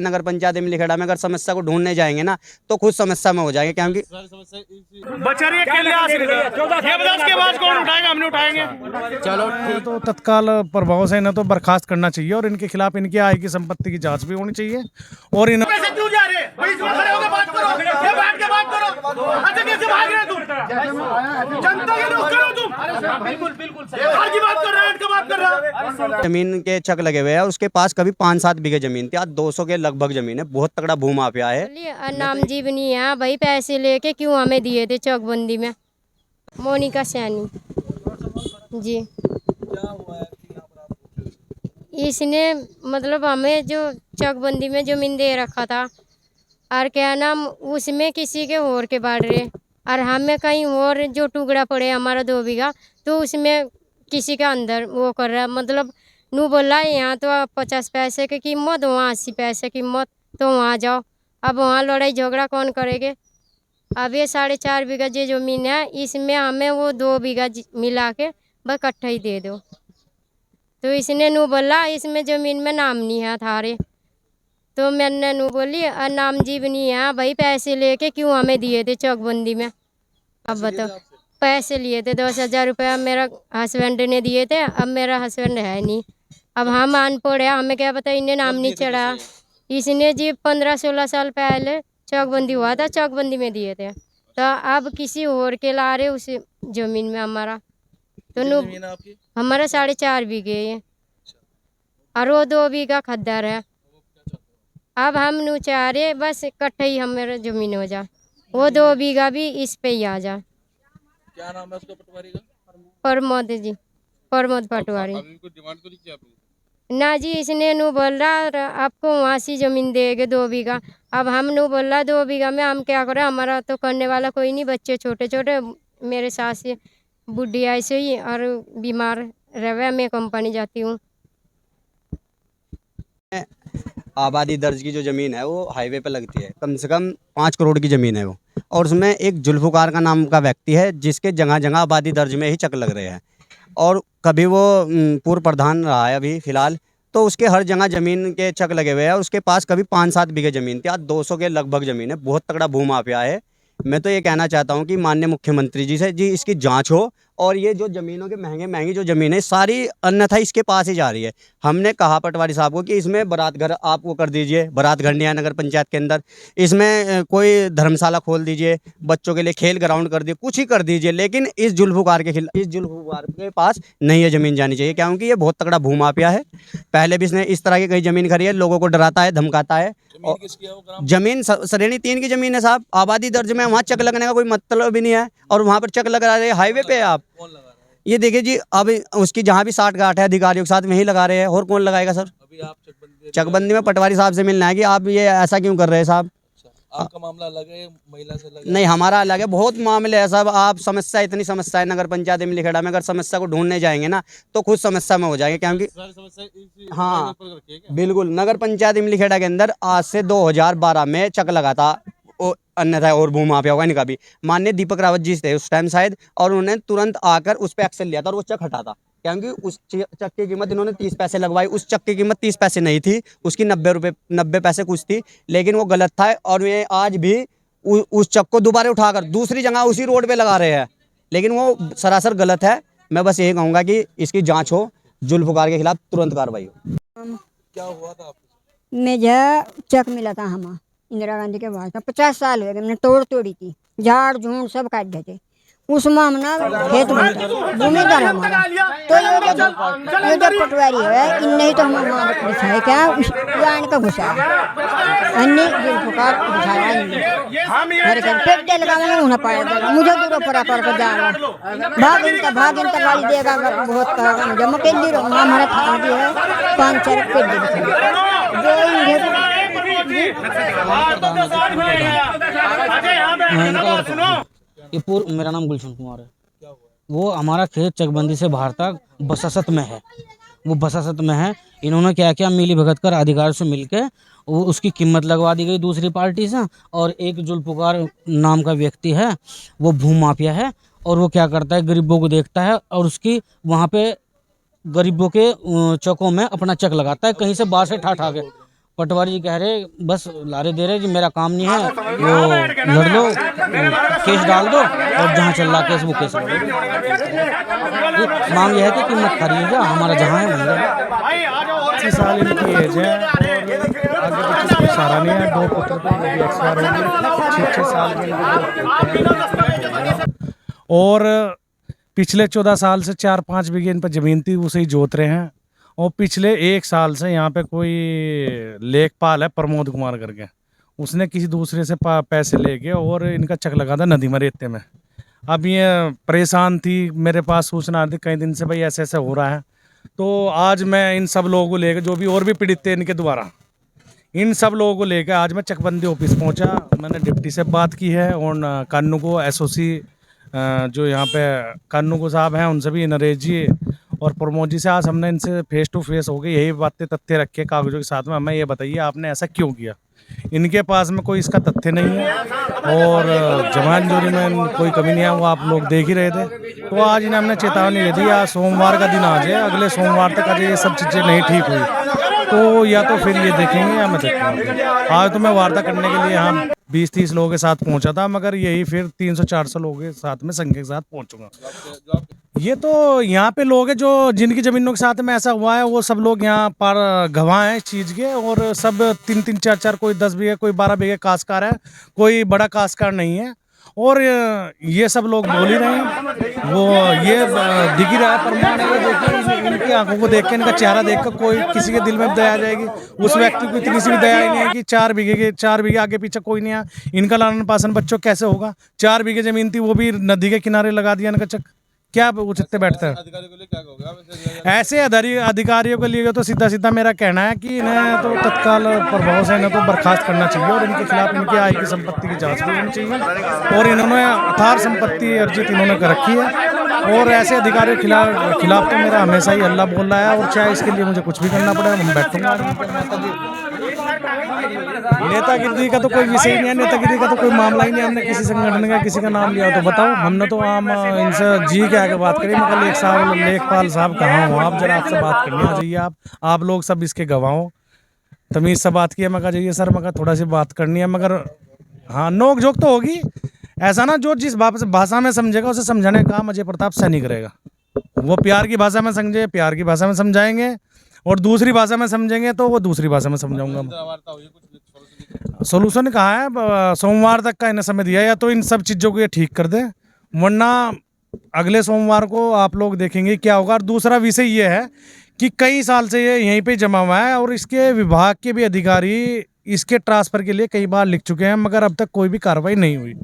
नगर पंचायत इमलीखेड़ा में अगर समस्या को ढूंढने जाएंगे ना तो खुद समस्या में हो जाएंगे, क्योंकि हमने उठाएंगे। चलो तो तत्काल प्रभाव से इन्हें तो बर्खास्त करना चाहिए और इनके खिलाफ इनकी आय की संपत्ति की जांच भी होनी चाहिए। और इन क्यों जा रहे बात करो, ये बैठ के बात करो। अच्छा कैसे भाग रहे तुम? जनता के रुख करो तुम। बिल्कुल बिल्कुल हर की बात कर रहा है, इनका बात कर रहा है। जमीन के चक लगे हुए हैं और उसके पास कभी 5-7 बीघे जमीन थी, आज 200 के लगभग जमीन है। बहुत तगड़ा भूमाफिया है। नाम जीवनी है भाई, पैसे लेके क्यों हमें दिए थे चौकबंदी में। मोनिका सैनी जी। इसने मतलब हमें जो चौकबंदी में जमीन दे रखा था और क्या नाम उसमें किसी के और के बाढ़ रहे और हमें कहीं और जो टुकड़ा पड़े हमारा 2 बीघा तो उसमें किसी के अंदर वो कर रहा है। मतलब नू बोला यहाँ तो 50 पैसे की कीमत, वहाँ 80 पैसे की कीमत, तो वहाँ जाओ। अब वहाँ लड़ाई झगड़ा कौन करेंगे। अब ये 4.5 बीघा जो जमीन है इसमें हमें वो 2 बीघा मिला के बस इकट्ठा ही दे दो। तो इसने नू बोला इसमें ज़मीन में नाम नहीं है थारे। तो मैंने नू बोली नाम जीवनी है भाई, पैसे लेके क्यों हमें दिए थे चौकबंदी में। अब बताओ, पैसे लिए थे 10,000 रुपया मेरा हस्बैंड ने दिए थे। अब मेरा हस्बैंड है नहीं, अब हम अनपढ़ है, हमें क्या पता इन्हें नाम नहीं चढ़ा। इसने जी 15-16 साल पहले चौकबंदी हुआ था, चौकबंदी में दिए थे। तो अब किसी और के ला रहे उस जमीन में हमारा। तो नू हमारा 4.5 बीघे है और वो 2 बीघा खद्दर है। अब हम नू चाह रहे बस इकट्ठे ही हमारा जमीन हो जा, वो 2 बीघा भी इस पे ही आ जा। क्या नाम है उसका पटवारी का? प्रमोद जी, प्रमोद पटवारी। डिमांड तो नहीं किया आपने? ना जी, इसने नू बोल रहा आपको वहाँ से जमीन देंगे 2 बीघा। अब हम नू बोल रहा 2 बीघा में हम क्या करें, हमारा तो करने वाला कोई नहीं, बच्चे छोटे छोटे, मेरे सास बुढ़ी ऐसे ही और बीमार रहे, मैं कंपनी जाती हूँ। आबादी दर्ज की जो ज़मीन है वो हाईवे पे लगती है, कम से कम 5 करोड़ की ज़मीन है वो। और उसमें एक जुल्फ़िकार का नाम का व्यक्ति है जिसके जगह जगह आबादी दर्ज में ही चक लग रहे हैं। और कभी वो पूर्व प्रधान रहा है अभी फ़िलहाल, तो उसके हर जगह ज़मीन के चक लगे हुए हैं। और उसके पास कभी 5-7 बीघे ज़मीन थी, आज 200 के लगभग ज़मीन है। बहुत तगड़ा भूमाफिया है। मैं तो ये कहना चाहता हूँ कि माननीय मुख्यमंत्री जी से जी इसकी जाँच हो और ये जो ज़मीनों के महंगी जो ज़मीन है सारी अन्यथा इसके पास ही जा रही है। हमने कहा पटवारी साहब को कि इसमें बारात घर आप वो कर दीजिए, बारात घर नहीं है नगर पंचायत के अंदर, इसमें कोई धर्मशाला खोल दीजिए, बच्चों के लिए खेल ग्राउंड कर दिए, कुछ ही कर दीजिए। लेकिन इस जुल्फ़िकार के खिलाफ, इस जुल्फ़िकार के पास नहीं है ज़मीन जानी चाहिए, क्योंकि ये बहुत तगड़ा भूमाफिया है। पहले भी इसने इस तरह की कई ज़मीन खरी है, लोगों को डराता है, धमकाता है। जमीन श्रेणी 3 की ज़मीन है साहब, आबादी दर्ज में, वहाँ चक लगने का कोई मतलब भी नहीं है। और वहाँ पर चक लगा रहे हैं हाईवे पे। आप ये देखिए जी, अब उसकी जहाँ भी 60 गांठ है अधिकारियों के साथ वहीं लगा रहे हैं, और कौन लगाएगा सर। अभी आप चकबंदी में पटवारी साहब से मिलना है कि आप ये ऐसा क्यों कर रहे हैं साहब। आपका मामला अलग है, महिला से अलग है? नहीं, हमारा अलग है। बहुत मामले है साहब। आप समस्या, इतनी समस्या है नगर पंचायत इमलीखेड़ा में, अगर समस्या को ढूंढने जाएंगे ना तो खुद समस्या में हो जाएंगे, क्योंकि हाँ बिल्कुल, नगर पंचायत इमलीखेड़ा के अंदर आज से 2012 में चक लगा था अन्यथा और भूमाफिया होगा इनका भी। माननीय दीपक रावत जी थे उस टाइम शायद, और उन्होंने तुरंत आकर उस पर एक्शन लिया था और वो चक हटा था, क्योंकि उस चक की कीमत इन्होंने 30 पैसे लगवाई। उस चक की कीमत 30 पैसे नहीं थी, उसकी 90 पैसे कुछ थी, लेकिन वो गलत था। और ये आज भी उस चक को दोबारा उठाकर दूसरी जगह उसी रोड पे लगा रहे हैं, लेकिन वो सरासर गलत है। मैं बस यही कहूँगा कि इसकी जाँच हो, जुल्फ़िकार के खिलाफ तुरंत कार्रवाई हो। क्या हुआ था आपको? मुझे चक मिला था हम इंदिरा गांधी के बाद 50 साल हो गए, मैंने तोड़ी थी, झाड़ झूड़ सब काट देते। उसमें हम ना खेत भूमिदार हमारा, तो ये जो पटवारी है इनने ही तो हमारा घुसाया क्या, आन का घुसा अन्य जुल्फ़िकार घुसाया मेरे घर पेट लगाने होना पड़ेगा मुझे, दूर पर कर जाना भाग इनका गाड़ी देगा बहुत कहेगा मुझे। मैं कह दी हमारा थाना भी है 5-4 पेट मेरा नाम गुलशन कुमार है। वो हमारा खेत चकबंदी से बाहर तक बसासत में है, वो बसासत में है। इन्होंने क्या किया, मिली भगत कर अधिकारी से मिलके वो उसकी कीमत लगवा दी गई दूसरी पार्टी से। और एक जुल्फ़िकार नाम का व्यक्ति है, वो भूमाफिया है, और वो क्या करता है गरीबों को देखता है और उसकी वहाँ पे गरीबों के चौकों में अपना चेक लगाता है, कहीं से बाहर से ठा के। पटवारी जी कह रहे बस लारे दे रहे जी, मेरा काम नहीं है, वो लड़ लो, केस डाल दो, और जहाँ चल रहा केस वो केस लड़ो। मांग यह है कि कीमत खरीद जा, हमारा जहाँ है वहीं रहे। 80 साल इनकी एज है और आगे पीछे कोई सहारा नहीं है। 2 पुत्र को एक्सपायर हो गए, 6 साल में और पिछले 14 साल से 4-5 बीघे इन पर ज़मीन थी, उसे ही जोत रहे हैं। और पिछले 1 साल से यहाँ पे कोई लेखपाल है प्रमोद कुमार करके, उसने किसी दूसरे से पैसे लेके और इनका चक लगा था नदी में रेते में। अब ये परेशान थी, मेरे पास सूचना आ रही थी कई दिन से भाई ऐसे ऐसे हो रहा है। तो आज मैं इन सब लोगों को लेकर, जो भी और भी पीड़ित थे इनके द्वारा, इन सब लोगों को लेकर आज मैं चकबंदी ऑफिस पहुंचा। मैंने डिप्टी से बात की है और कानू को एसओसी जो यहाँ पे कानू को साहब हैं उनसे भी, नरेश जी और प्रमोद जी से आज हमने इनसे फेस टू फेस हो गए, यही बातें तथ्य रखे कागजों के साथ में। हमें ये बताइए आपने ऐसा क्यों किया। इनके पास में कोई इसका तथ्य नहीं है और जमानजोरी में कोई कमी नहीं है, वो आप लोग देख ही रहे थे। तो आज इन्हें हमने चेतावनी दे दी, आज सोमवार का दिन आज है, अगले सोमवार तक अजय ये सब चीज़ें नहीं ठीक हुई तो या तो फिर ये देखेंगे या मैं देखूँगा। आज तो मैं वार्ता करने के लिए यहाँ 20-30 लोगों के साथ पहुंचा था, मगर यही फिर 300-400 लोगों के साथ में संख्या के साथ पहुंचूंगा। ये तो यहाँ पे लोग हैं जो जिनकी ज़मीनों के साथ में ऐसा हुआ है, वो सब लोग यहाँ पर गवाह हैं इस चीज़ के, और सब 3-3, 4-4, कोई 10 बीघे, कोई 12 बीघे काश्तकार है, कोई बड़ा काश्तकार नहीं है। और ये सब लोग बोल ही रहे हैं, वो ये दिख ही रहा है प्रमाण है। देखिए इनकी आंखों को देख के, इनका चेहरा देख कर कोई किसी के दिल में दया आ जाएगी। उस व्यक्ति को इतनी सी भी दया ही नहीं है कि 4 बीघे आगे पीछे कोई नहीं है, इनका लालन पालन बच्चों कैसे होगा। 4 बीघे जमीन थी, वो भी नदी के किनारे लगा दिया इनका चक, क्या उचित बैठता है। अधिकारियों के लिए क्या कहोगे? ऐसे अधिकारियों के लिए तो सीधा सीधा मेरा कहना है कि इन्हें तो तत्काल प्रभाव से इन्हें तो बर्खास्त करना चाहिए और इनके खिलाफ इनकी आय की संपत्ति की जांच भी होनी चाहिए। और इन्होंने अथार संपत्ति अर्जित इन्होंने कर रखी है, और ऐसे अधिकारियों के खिलाफ तो मेरा हमेशा ही अल्लाह बोल रहा है, और चाहे इसके लिए मुझे कुछ भी करना पड़े हम बैठूंगा। नेतागिरी का तो कोई विषय नहीं है, नेतागिरी का तो कोई मामला ही नहीं। हमने किसी संगठन का किसी का नाम लिया तो बताओ, हमने तो आम इनसे जी के आगे बात करी। मगर लेखपाल साहब कहाँ हो आप, जरा आपसे बात करनी आ जाइए। आप लोग सब इसके गवाह हो, तमीज़ से बात की है। मैं कहा जाइए सर, मैं थोड़ा सी बात करनी है, मगर हाँ नोक झोंक तो होगी। ऐसा ना जो जिस भाषा में समझेगा उसे समझाने का काम अजय प्रताप सैनी करेगा। वो प्यार की भाषा में समझे, प्यार की भाषा में समझाएंगे, और दूसरी भाषा में समझेंगे तो वो दूसरी भाषा में समझाऊंगा। सोल्यूशन कहाँ है, सोमवार तक का इन्हें समय दिया, या तो इन सब चीज़ों को ये ठीक कर दे, वरना अगले सोमवार को आप लोग देखेंगे क्या होगा। और दूसरा विषय ये है कि कई साल से ये यहीं पे जमा हुआ है, और इसके विभाग के भी अधिकारी इसके ट्रांसफ़र के लिए कई बार लिख चुके हैं, मगर अब तक कोई भी कार्रवाई नहीं हुई।